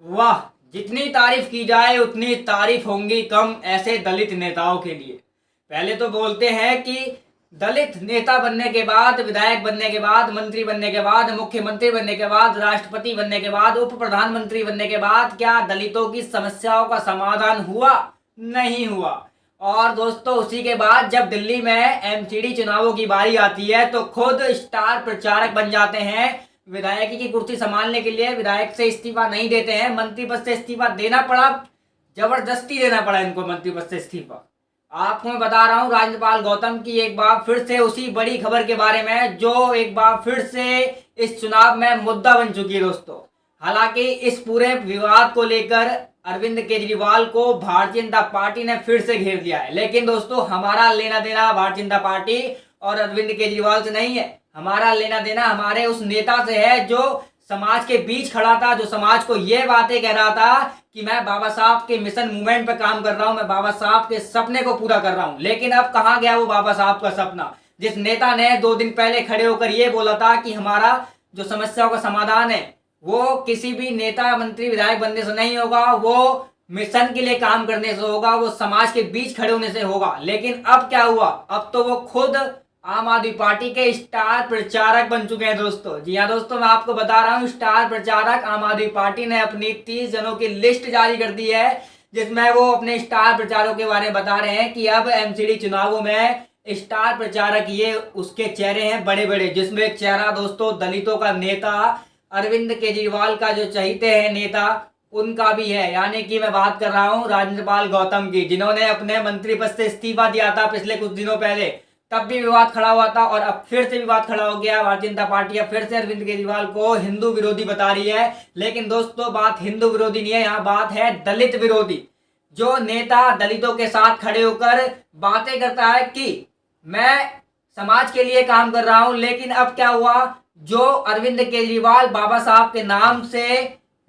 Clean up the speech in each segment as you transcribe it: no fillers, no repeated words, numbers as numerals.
वाह, जितनी तारीफ की जाए उतनी तारीफ होंगी कम ऐसे दलित नेताओं के लिए। पहले तो बोलते हैं कि दलित नेता बनने के बाद, विधायक बनने के बाद, मंत्री बनने के बाद, मुख्यमंत्री बनने के बाद, राष्ट्रपति बनने के बाद, उप प्रधानमंत्री बनने के बाद क्या दलितों की समस्याओं का समाधान हुआ? नहीं हुआ। और दोस्तों, उसी के बाद जब दिल्ली में एमसीडी चुनावों की बारी आती है तो खुद स्टार प्रचारक बन जाते हैं। विधायकी की कुर्सी संभालने के लिए विधायक से इस्तीफा नहीं देते हैं, मंत्री पद से इस्तीफा देना पड़ा, जबरदस्ती देना पड़ा इनको मंत्री पद से इस्तीफा। आपको मैं बता रहा हूं राजपाल गौतम की एक बार फिर से उसी बड़ी खबर के बारे में जो एक बार फिर से इस चुनाव में मुद्दा बन चुकी है दोस्तों। हालांकि इस पूरे विवाद को लेकर अरविंद केजरीवाल को भारतीय जनता पार्टी ने फिर से घेर लिया है, लेकिन दोस्तों हमारा लेना देना भारतीय जनता पार्टी और अरविंद केजरीवाल से नहीं है। हमारा लेना देना हमारे उस नेता से है जो समाज के बीच खड़ा था, जो समाज को ये बातें कह रहा था कि मैं बाबा साहब के मिशन मूवमेंट पे काम कर रहा हूं, मैं बाबा साहब के सपने को पूरा कर रहा हूं। लेकिन अब कहां गया वो बाबा साहब का सपना, जिस नेता ने 2 दिन पहले खड़े होकर ये बोला था कि हमारा जो समस्याओं का समाधान है वो किसी भी नेता, मंत्री, विधायक बनने से नहीं होगा, वो मिशन के लिए काम करने से होगा, वो समाज के बीच खड़े होने से होगा। लेकिन अब क्या हुआ? अब तो वो खुद आम आदमी पार्टी के स्टार प्रचारक बन चुके हैं दोस्तों। जी हाँ दोस्तों, मैं आपको बता रहा हूँ, स्टार प्रचारक आम आदमी पार्टी ने अपनी 30 जनों की लिस्ट जारी कर दी है, जिसमें वो अपने स्टार प्रचारकों के बारे में बता रहे हैं कि अब एमसीडी चुनावों में स्टार प्रचारक ये उसके चेहरे हैं बड़े बड़े, जिसमें एक चेहरा दोस्तों दलितों का नेता अरविंद केजरीवाल का जो चाहते हैं नेता उनका भी है। यानी कि मैं बात कर रहा हूँ राजपाल गौतम की, जिन्होंने अपने मंत्री पद से इस्तीफा दिया था पिछले कुछ दिनों पहले। तब भी विवाद खड़ा हुआ था और अब फिर से विवाद खड़ा हो गया। भारतीय जनता पार्टी अब फिर से अरविंद केजरीवाल को हिंदू विरोधी बता रही है। लेकिन दोस्तों बात हिंदू विरोधी नहीं है, यहाँ बात है दलित विरोधी। जो नेता दलितों के साथ खड़े होकर बातें करता है कि मैं समाज के लिए काम कर रहा हूं, लेकिन अब क्या हुआ? जो अरविंद केजरीवाल बाबा साहब के नाम से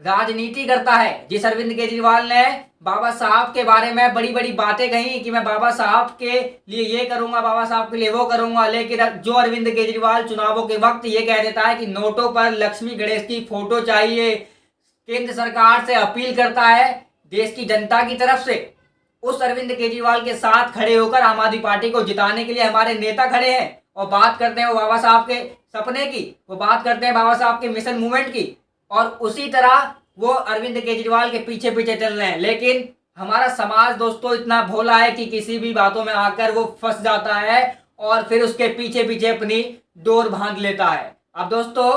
राजनीति करता है, जिस अरविंद केजरीवाल ने बाबा साहब के बारे में बड़ी बड़ी बातें कही कि मैं बाबा साहब के लिए ये करूंगा, बाबा साहब के लिए वो करूंगा, लेकिन जो अरविंद केजरीवाल चुनावों के वक्त ये कह देता है कि नोटों पर लक्ष्मी गणेश की फोटो चाहिए, केंद्र सरकार से अपील करता है देश की जनता की तरफ से, उस अरविंद केजरीवाल के साथ खड़े होकर आम आदमी पार्टी को जिताने के लिए हमारे नेता खड़े हैं और बात करते हैं वो बाबा साहब के सपने की, वो बात करते हैं बाबा साहब के मिशन मूवमेंट की, और उसी तरह वो अरविंद केजरीवाल के पीछे पीछे चल रहे हैं। लेकिन हमारा समाज दोस्तों इतना भोला है कि किसी भी बातों में आकर वो फंस जाता है और फिर उसके पीछे पीछे अपनी डोर बांध लेता है। अब दोस्तों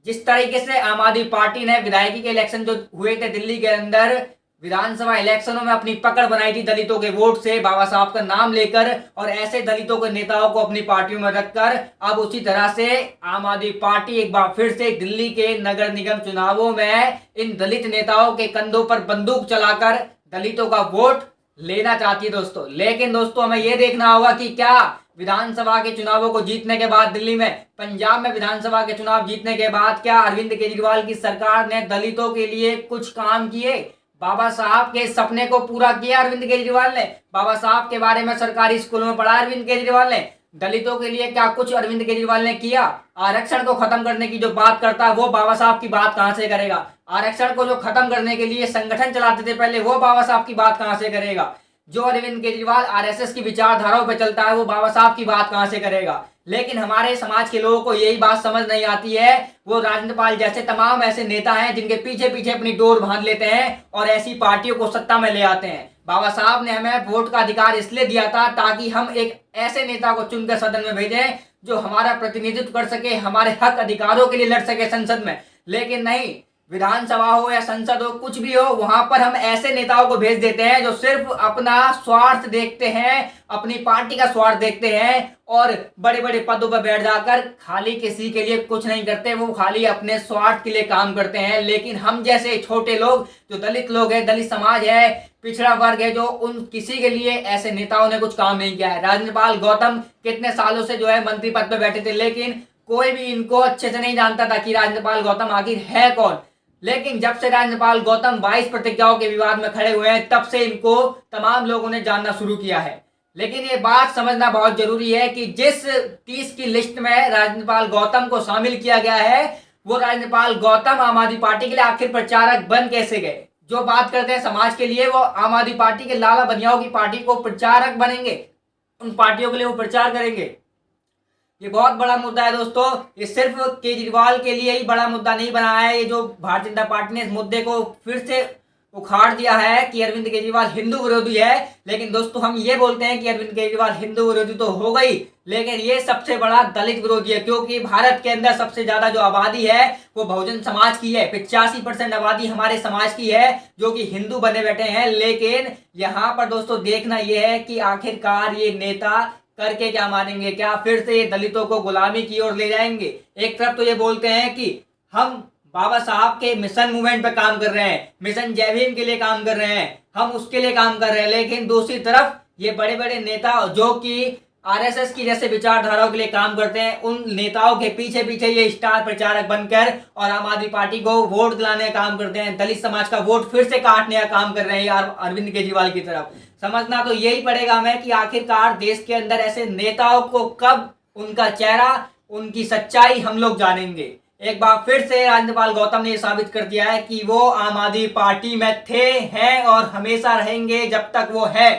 जिस तरीके से आम आदमी पार्टी ने विधायकी के इलेक्शन जो हुए थे दिल्ली के अंदर, विधानसभा इलेक्शनों में अपनी पकड़ बनाई थी दलितों के वोट से, बाबा साहब का नाम लेकर और ऐसे दलितों के नेताओं को अपनी पार्टियों में रखकर, अब उसी तरह से आम आदमी पार्टी एक बार फिर से दिल्ली के नगर निगम चुनावों में इन दलित नेताओं के कंधों पर बंदूक चलाकर दलितों का वोट लेना चाहती है दोस्तों। लेकिन दोस्तों हमें यह देखना होगा कि क्या विधानसभा के चुनावों को जीतने के बाद, दिल्ली में, पंजाब में विधानसभा के चुनाव जीतने के बाद क्या अरविंद केजरीवाल की सरकार ने दलितों के लिए कुछ काम किए? बाबा साहब के सपने को पूरा किया अरविंद केजरीवाल ने? बाबा साहब के बारे में सरकारी स्कूलों में पढ़ा अरविंद केजरीवाल ने? दलितों के लिए क्या कुछ अरविंद केजरीवाल ने किया? आरक्षण को खत्म करने की जो बात करता है वो बाबा साहब की बात कहां से करेगा? आरक्षण को जो खत्म करने के लिए संगठन चलाते थे पहले, वो बाबा साहब की बात कहां से करेगा? जो अरविंद केजरीवाल आरएसएस की विचारधाराओं पर चलता है वो बाबा साहब की बात कहां से करेगा? लेकिन हमारे समाज के लोगों को यही बात समझ नहीं आती है। वो राजपाल जैसे तमाम ऐसे नेता हैं जिनके पीछे पीछे अपनी डोर बांध लेते हैं और ऐसी पार्टियों को सत्ता में ले आते हैं। बाबा साहब ने हमें वोट का अधिकार इसलिए दिया था ताकि हम एक ऐसे नेता को चुनकर सदन में भेजें जो हमारा प्रतिनिधित्व कर सके, हमारे हक अधिकारों के लिए लड़ सके संसद में। लेकिन नहीं, विधानसभा हो या संसद हो, कुछ भी हो, वहां पर हम ऐसे नेताओं को भेज देते हैं जो सिर्फ अपना स्वार्थ देखते हैं, अपनी पार्टी का स्वार्थ देखते हैं और बड़े बड़े पदों पर बैठ जाकर खाली किसी के लिए कुछ नहीं करते, वो खाली अपने स्वार्थ के लिए काम करते हैं। लेकिन हम जैसे छोटे लोग, जो दलित लोग हैं, दलित समाज है, पिछड़ा वर्ग है, जो उन किसी के लिए ऐसे नेताओं ने कुछ काम नहीं किया है। राजपाल गौतम कितने सालों से जो है मंत्री पद पर बैठे थे, लेकिन कोई भी इनको अच्छे से नहीं जानता था कि राजपाल गौतम आखिर है कौन। लेकिन जब से राजपाल गौतम 22 प्रतिज्ञाओं के विवाद में खड़े हुए हैं, तब से इनको तमाम लोगों ने जानना शुरू किया है। लेकिन ये बात समझना बहुत जरूरी है कि जिस 30 की लिस्ट में राजपाल गौतम को शामिल किया गया है, वो राजपाल गौतम आम आदमी पार्टी के लिए आखिर प्रचारक बन कैसे गए? जो बात करते हैं समाज के लिए, वो आम आदमी पार्टी के लाला बनियाओं की पार्टी को प्रचारक बनेंगे, उन पार्टियों के लिए वो प्रचार करेंगे। ये बहुत बड़ा मुद्दा है दोस्तों। ये सिर्फ केजरीवाल के लिए ही बड़ा मुद्दा नहीं बना है। ये जो भारतीय जनता पार्टी ने इस मुद्दे को फिर से उखाड़ दिया है कि अरविंद केजरीवाल हिंदू विरोधी है। लेकिन दोस्तों हम ये बोलते हैं कि अरविंद केजरीवाल हिंदू विरोधी तो हो गई, लेकिन ये सबसे बड़ा दलित विरोधी है, क्योंकि भारत के अंदर सबसे ज्यादा जो आबादी है वो बहुजन समाज की है। 85% आबादी हमारे समाज की है जो कि हिंदू बने बैठे हैं। लेकिन यहाँ पर दोस्तों देखना यह है कि आखिरकार ये नेता करके क्या मानेंगे? क्या फिर से ये दलितों को गुलामी की ओर ले जाएंगे? एक तरफ तो ये बोलते हैं कि हम बाबा साहब के मिशन मूवमेंट पे काम कर रहे हैं, मिशन जय भीम के लिए काम कर रहे हैं, हम उसके लिए काम कर रहे हैं, लेकिन दूसरी तरफ ये बड़े बड़े नेता जो कि आरएसएस की जैसे विचारधाराओं के लिए काम करते हैं, उन नेताओं के पीछे पीछे ये स्टार प्रचारक बनकर और आम आदमी पार्टी को वोट दिलाने का काम करते हैं, दलित समाज का वोट फिर से काटने का काम कर रहे हैं अरविंद केजरीवाल की तरफ। समझना तो यही पड़ेगा हमें कि आखिरकार देश के अंदर ऐसे नेताओं को कब उनका चेहरा, उनकी सच्चाई हम लोग जानेंगे। एक बार फिर से राज्यपाल गौतम ने साबित कर दिया है कि वो आम आदमी पार्टी में थे, हैं और हमेशा रहेंगे जब तक वो है।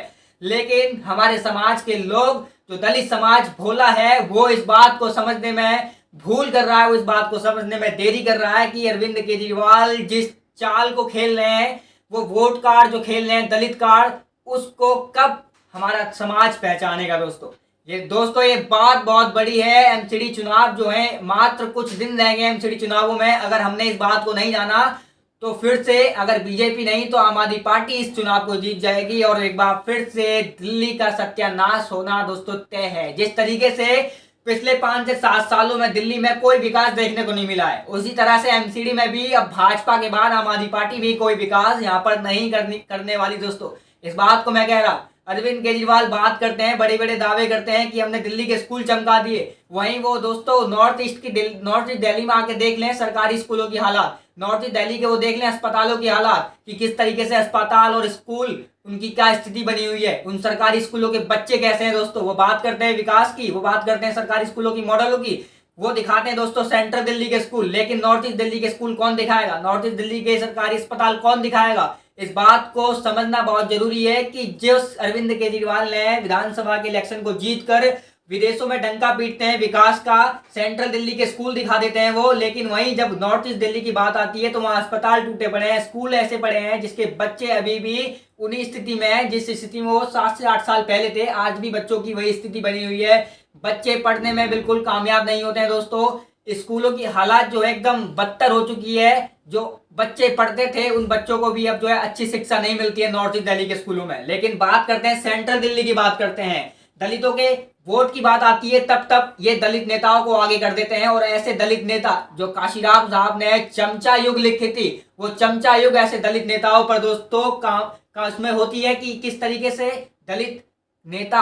लेकिन हमारे समाज के लोग, जो दलित समाज भोला है, वो इस बात को समझने में भूल कर रहा है, वो इस बात को समझने में देरी कर रहा है कि अरविंद केजरीवाल जिस चाल को खेल रहे हैं, वो वोट कार्ड जो खेल रहे हैं, दलित कार्ड, उसको कब हमारा समाज पहचानेगा। दोस्तों ये बात बहुत बड़ी है। एमसीडी चुनाव जो है, मात्र कुछ दिन रह गए एमसीडी चुनावों में। अगर हमने इस बात को नहीं जाना तो फिर से अगर बीजेपी नहीं तो आम आदमी पार्टी इस चुनाव को जीत जाएगी और एक बार फिर से दिल्ली का सत्यानाश होना दोस्तों तय है। जिस तरीके से पिछले 5 से 7 सालों में दिल्ली में कोई विकास देखने को नहीं मिला है, उसी तरह से एमसीडी में भी अब भाजपा के बाद आम आदमी पार्टी भी कोई विकास यहाँ पर नहीं करने वाली। दोस्तों इस बात को मैं कह रहा, अरविंद केजरीवाल बात करते हैं, बड़े बड़े दावे करते हैं कि हमने दिल्ली के स्कूल चमका दिए। वहीं वो दोस्तों नॉर्थ ईस्ट दिल्ली में आके देख लें सरकारी स्कूलों की हालात, नॉर्थ ईस्ट दिल्ली के वो देख लें अस्पतालों की हालात कि किस तरीके से अस्पताल और स्कूल उनकी क्या स्थिति बनी हुई है, उन सरकारी स्कूलों के बच्चे कैसे हैं। दोस्तों वो बात करते हैं विकास की, वो बात करते हैं सरकारी स्कूलों की मॉडलों की, वो दिखाते हैं दोस्तों सेंट्रल दिल्ली के स्कूल, लेकिन नॉर्थ ईस्ट दिल्ली के स्कूल कौन दिखाएगा? नॉर्थ ईस्ट दिल्ली के सरकारी अस्पताल कौन दिखाएगा? इस बात को समझना बहुत जरूरी है कि जिस अरविंद केजरीवाल ने विधानसभा के इलेक्शन को जीतकर विदेशों में डंका पीटते हैं विकास का, सेंट्रल दिल्ली के स्कूल दिखा देते हैं वो, लेकिन वहीं जब नॉर्थ ईस्ट दिल्ली की बात आती है तो वहां अस्पताल टूटे पड़े हैं, स्कूल ऐसे पड़े हैं जिसके बच्चे अभी भी उन्हीं स्थिति में है जिस स्थिति में वो 7 से 8 साल पहले थे। आज भी बच्चों की वही स्थिति बनी हुई है, बच्चे पढ़ने में बिल्कुल कामयाब नहीं होते हैं। दोस्तों स्कूलों की हालात जो है एकदम बदतर हो चुकी है, जो बच्चे पढ़ते थे उन बच्चों को भी अब जो है अच्छी शिक्षा नहीं मिलती है नॉर्थ ईस्ट दिल्ली के स्कूलों में। लेकिन बात करते हैं सेंट्रल दिल्ली की, बात करते हैं दलितों के वोट की बात आती है तब ये दलित नेताओं को आगे कर देते हैं। और ऐसे दलित नेता जो काशीराम साहब ने चमचा युग लिखी थी, वो चमचा युग ऐसे दलित नेताओं पर दोस्तों का उसमें होती है कि किस तरीके से दलित नेता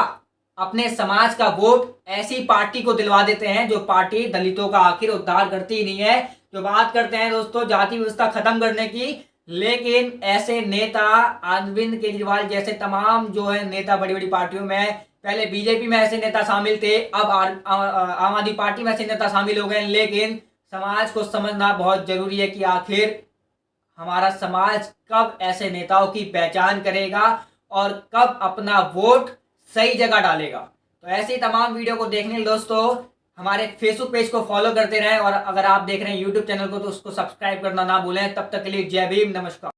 अपने समाज का वोट ऐसी पार्टी को दिलवा देते हैं जो पार्टी दलितों का आखिर उद्धार करती ही नहीं है। जो बात करते हैं दोस्तों जाति व्यवस्था खत्म करने की, लेकिन ऐसे नेता अरविंद केजरीवाल जैसे तमाम जो है नेता बड़ी बड़ी पार्टियों में, पहले बीजेपी में ऐसे नेता शामिल थे, अब आम आदमी पार्टी में ऐसे नेता शामिल हो गए। लेकिन समाज को समझना बहुत जरूरी है कि आखिर हमारा समाज कब ऐसे नेताओं की पहचान करेगा और कब अपना वोट सही जगह डालेगा। तो ऐसे तमाम वीडियो को देखने के लिए दोस्तों हमारे फेसबुक पेज को फॉलो करते रहें और अगर आप देख रहे हैं यूट्यूब चैनल को तो उसको सब्सक्राइब करना ना भूलें। तब तक के लिए जय भीम, नमस्कार।